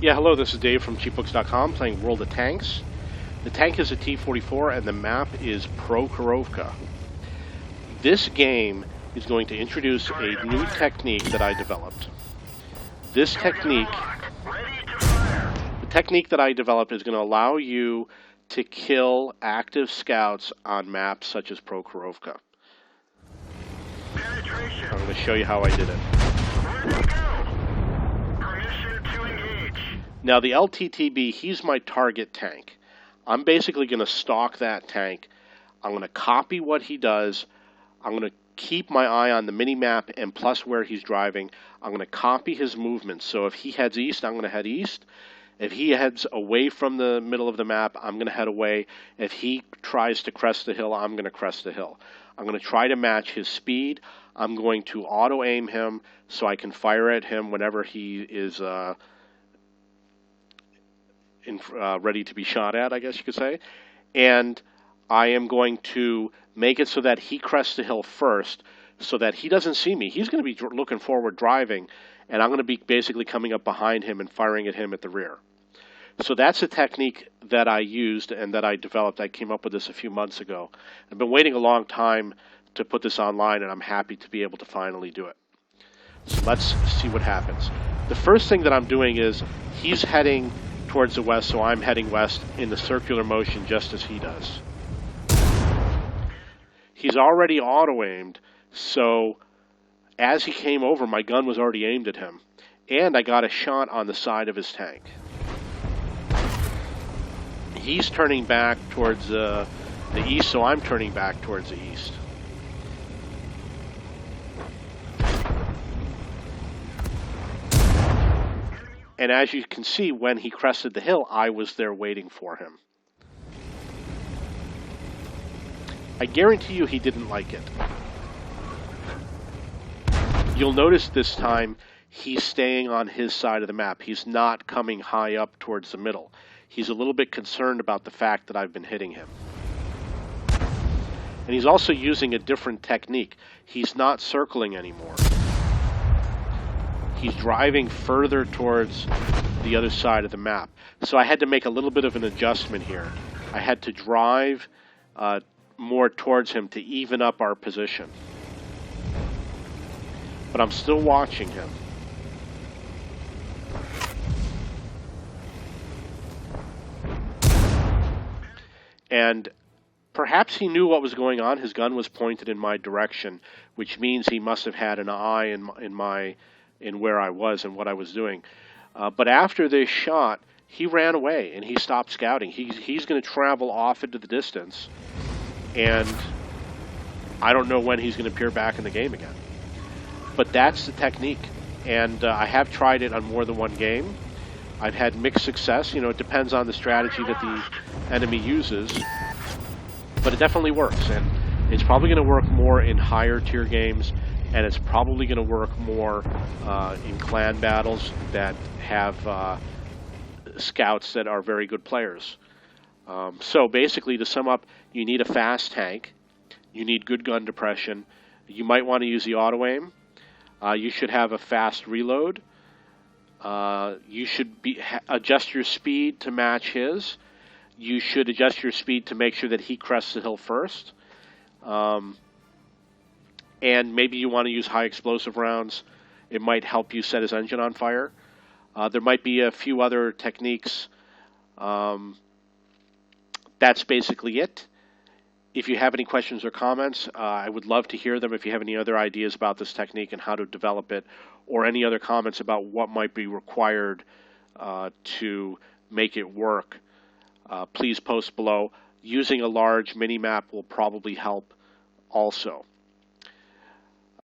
Yeah, hello, this is Dave from cheapbooks.com playing World of Tanks. The tank is a T-44 and the map is Prokhorovka. This game is going to introduce a new technique that I developed. This technique, the technique that I developed is going to allow you to kill active scouts on maps such as Prokhorovka. I'm going to show you how I did it. Now the LTTB, he's my target tank. I'm basically going to stalk that tank. I'm going to copy what he does. I'm going to keep my eye on the mini-map and plus where he's driving. I'm going to copy his movements. So if he heads east, I'm going to head east. If he heads away from the middle of the map, I'm going to head away. If he tries to crest the hill, I'm going to crest the hill. I'm going to try to match his speed. I'm going to auto-aim him so I can fire at him whenever he is ready to be shot at, I guess you could say. And I am going to make it so that he crests the hill first so that he doesn't see me. He's going to be looking forward driving, and I'm going to be basically coming up behind him and firing at him at the rear. So that's a technique that I used and that I developed. I came up with this a few months ago. I've been waiting a long time to put this online, and I'm happy to be able to finally do it. So let's see what happens. The first thing that I'm doing is he's heading towards the west, so I'm heading west in the circular motion just as he does. He's already auto-aimed, so as he came over, my gun was already aimed at him. And I got a shot on the side of his tank. He's turning back towards the east, so I'm turning back towards the east. And as you can see, when he crested the hill, I was there waiting for him. I guarantee you he didn't like it. You'll notice this time he's staying on his side of the map. He's not coming high up towards the middle. He's a little bit concerned about the fact that I've been hitting him. And he's also using a different technique. He's not circling anymore. He's driving further towards the other side of the map. So I had to make a little bit of an adjustment here. I had to drive more towards him to even up our position. But I'm still watching him. And perhaps he knew what was going on. His gun was pointed in my direction, which means he must have had an eye in where I was and what I was doing. But after this shot, he ran away and he stopped scouting. He's going to travel off into the distance, and I don't know when he's going to appear back in the game again. But that's the technique, and I have tried it on more than one game. I've had mixed success. You know, it depends on the strategy that the enemy uses, but it definitely works, and it's probably going to work more in higher tier games, and it's probably going to work more in clan battles that have scouts that are very good players. So basically, to sum up, you need a fast tank, you need good gun depression, you might want to use the auto-aim, you should have a fast reload, you should adjust your speed to match his, you should adjust your speed to make sure that he crests the hill first, and maybe you want to use high explosive rounds. It might help you set his engine on fire. There might be a few other techniques. That's basically it. If you have any questions or comments, I would love to hear them. If you have any other ideas about this technique and how to develop it, or any other comments about what might be required to make it work, please post below. Using a large mini-map will probably help also.